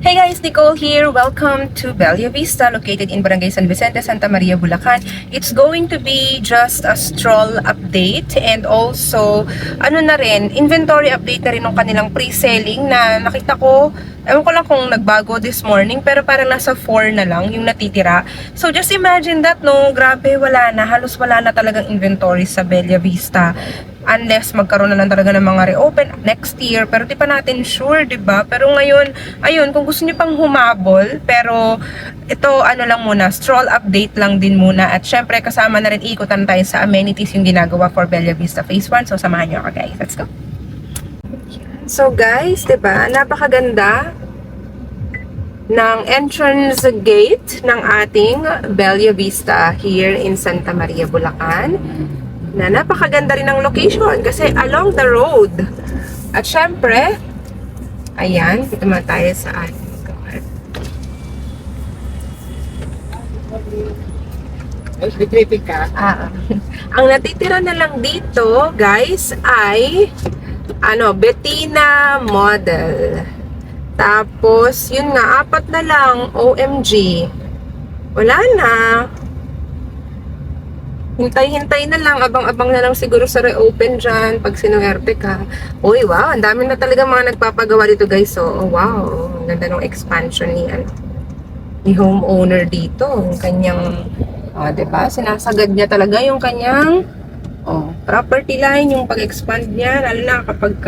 Hey guys, Nicole here. Welcome to Bella Vista, located in Barangay San Vicente, Santa Maria, Bulacan. It's going to be just a stroll update and also, inventory update na rin ng kanilang pre-selling na nakita ko. Ewan ko lang kung nagbago this morning, pero parang nasa 4 na lang yung natitira. So just imagine that, no? Grabe, wala na. Halos wala na talagang inventory sa Bella Vista. Unless magkaroon na lang talaga ng mga reopen next year. Pero di pa natin sure, di ba? Pero ngayon, ayun, kung gusto niyo pang humabol, pero ito, lang muna, stroll update lang din muna. At syempre, kasama na rin ikutan tayo sa amenities yung ginagawa for Bella Vista Phase 1. So, samahan niyo ako, guys. Let's go. So, guys, di ba? Napakaganda ng entrance gate ng ating Bella Vista here in Santa Maria, Bulacan. Na napakaganda rin ng location kasi along the road. At syempre, ayan, dito naman tayo sa ating lugar. Ang natitira na lang dito, guys, ay Bettina model. Tapos, yun nga, 4 na lang, OMG. Wala na. Hintay-hintay na lang, abang-abang na lang siguro sa reopen dyan pag sinuwerte ka. Uy, wow, ang dami na talaga mga nagpapagawa dito, guys. So, oh, wow, ang ganda ng expansion ni homeowner dito. Yung kanyang, diba, sinasagad niya talaga yung kanyang property line, yung pag-expand niya, lalo na kapag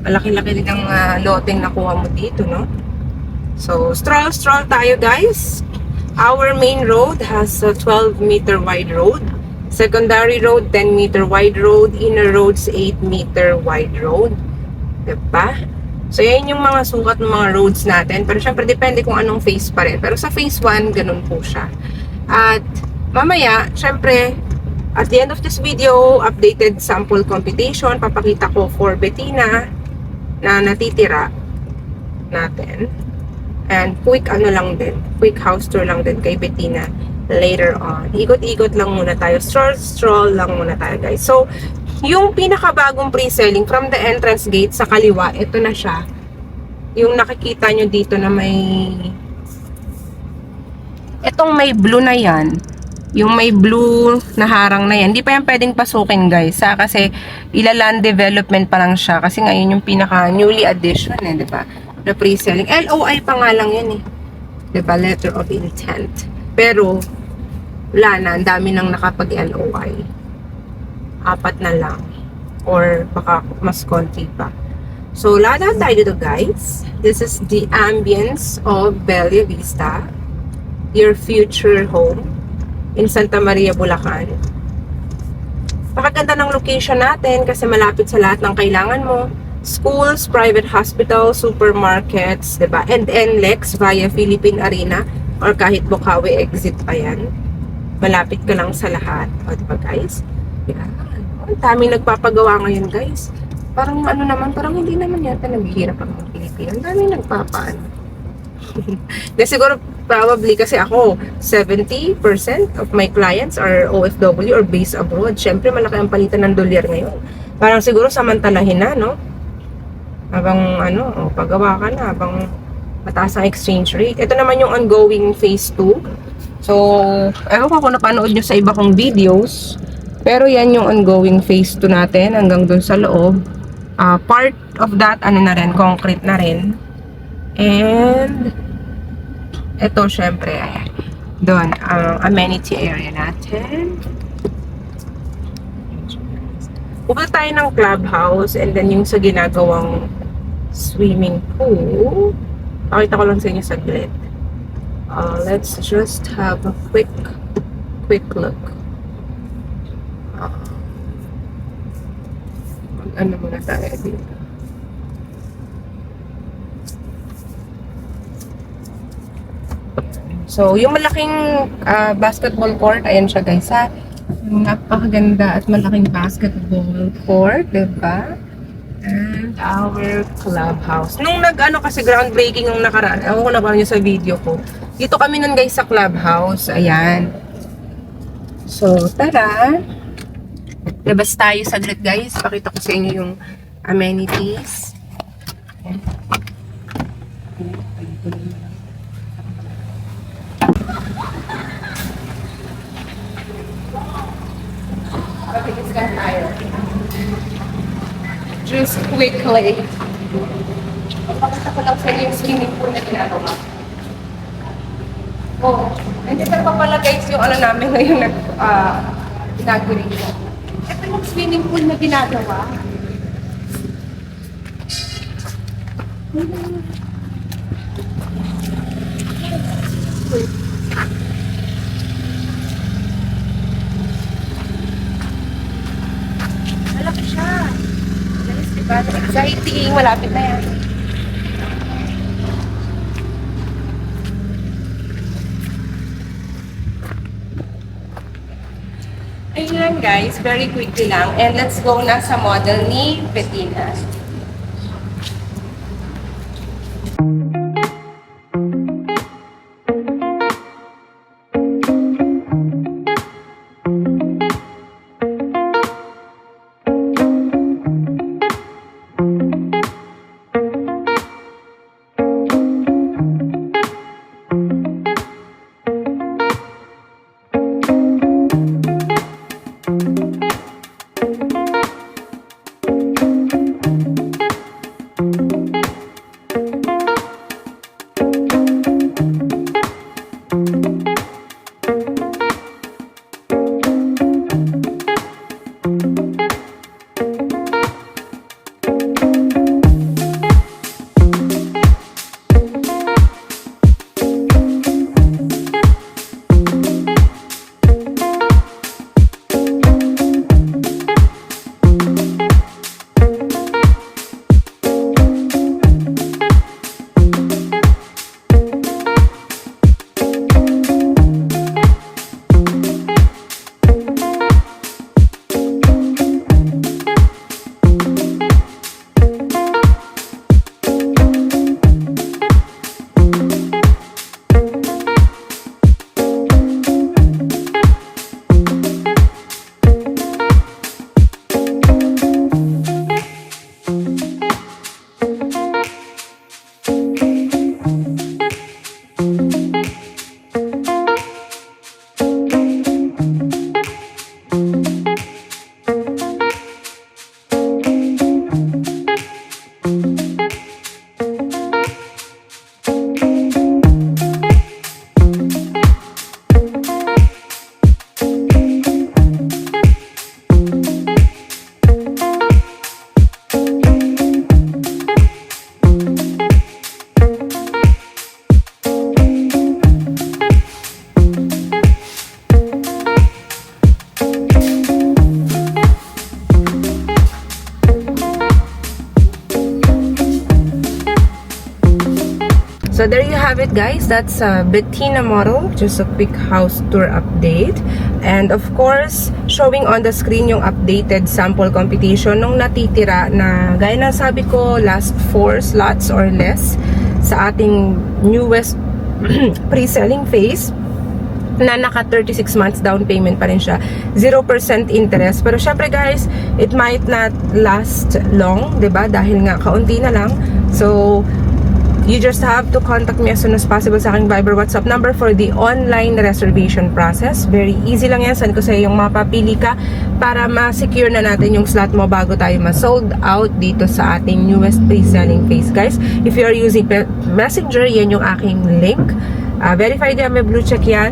malaki-laki din ang loteng nakuha mo dito, no? So, stroll tayo, guys. Our main road has a 12-meter wide road. Secondary road, 10-meter wide road. Inner roads, 8-meter wide road. Diba? So, yan yung mga sukat ng mga roads natin. Pero syempre, depende kung anong phase pa rin. Pero sa phase 1, ganun po siya. At mamaya, syempre, at the end of this video, updated sample computation. Papakita ko for Bettina na natitira natin. And quick quick house tour lang din kay Bettina later on. Ikot-ikot lang muna tayo. Stroll lang muna tayo, guys. So, yung pinakabagong pre-selling from the entrance gate sa kaliwa, ito na siya. Yung nakikita nyo dito na itong may blue na yan. Yung may blue na harang na yan. Hindi pa yan pwedeng pasukin, guys. Kasi ilaland development pa lang siya. Kasi ngayon yung pinaka newly addition, di ba? Na pre-selling. LOI pa nga lang yan, diba? Letter of intent. Pero, wala na. Ang dami nang nakapag-LOI. 4 na lang. Or baka mas konti pa. So, lada tayo dito, guys. This is the ambience of Bella Vista. Your future home in Santa Maria, Bulacan. Pakaganda ng location natin kasi malapit sa lahat ng kailangan mo. Schools, private hospitals, supermarkets, diba? And NLEX via Philippine Arena or kahit Bukawi exit pa yan. Malapit ka lang sa lahat. O, diba, guys? Yan. Ang daming nagpapagawa ngayon, guys. Parang parang hindi naman yata naghihirap ang mga Pilipino. Ang daming nagpapaan. Siguro, probably kasi ako, 70% of my clients are OFW or based abroad. Siyempre, malaki ang palitan ng dolyar ngayon. Parang siguro samantalahin na, no? Habang pagawa ka na, habang mataas ang exchange rate. Ito naman yung ongoing phase 2. So, ewan ko kung napanood nyo sa iba kong videos. Pero yan yung ongoing phase 2 natin hanggang dun sa loob. Part of that, concrete na rin. And, ito syempre, doon, ang amenity area natin. Pupunta tayo ng clubhouse and then yung sa ginagawang swimming pool. Pakita ko lang sa inyo saglit. Let's just have a quick look. Muna tayo dito. So, yung malaking basketball court, ayan siya, guys, ha? Napakaganda at malaking basketball court, diba? And our clubhouse. Nung kasi groundbreaking yung nakaraan, ewan ko na ba nyo sa video ko. Dito kami nun, guys, sa clubhouse. Ayan. So, tara. Labas tayo saglit, guys. Pakita ko sa inyo yung amenities. Ayan. Mabilis ka tayo. Just quickly. Papakita ko lang sa iyo yung swimming pool na ginagawa. Oh, nandito pa pala guys yung ano namin ngayon inauguration. Ito yung swimming pool na ginagawa. Malaki siya. Guys, diba? Exciting. Malapit na yan. Ayun guys, very quickly lang. And let's go na sa model ni Bettina. So there you have it guys, that's Bettina model, just a quick house tour update. And of course, showing on the screen yung updated sample computation nung natitira na gaya na sabi ko, last 4 slots or less sa ating newest pre-selling phase na naka 36 months down payment pa rin siya, 0% interest. Pero syempre guys, it might not last long, 'di ba? Dahil nga kaunti na lang. So you just have to contact me as soon as possible sa aking Viber WhatsApp number for the online reservation process. Very easy lang yan. Send ko sa iyo yung mapapili ka para ma-secure na natin yung slot mo bago tayo ma-sold out dito sa ating newest pre-selling phase guys. If you are using Messenger, yan yung aking link. Verified yan, may blue check yan.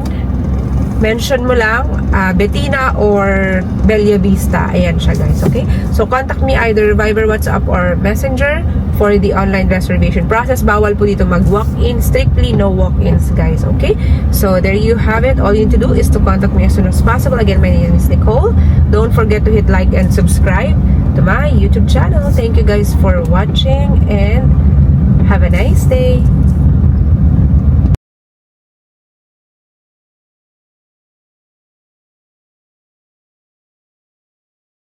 Mention mo lang Bettina or Bella Vista. Ayan siya guys, okay? So contact me either Viber, WhatsApp or Messenger for the online reservation process. Bawal po dito mag-walk-in. Strictly no walk-ins guys, okay? So there you have it. All you need to do is to contact me as soon as possible. Again, my name is Nicole. Don't forget to hit like and subscribe to my YouTube channel. Thank you guys for watching and have a nice day.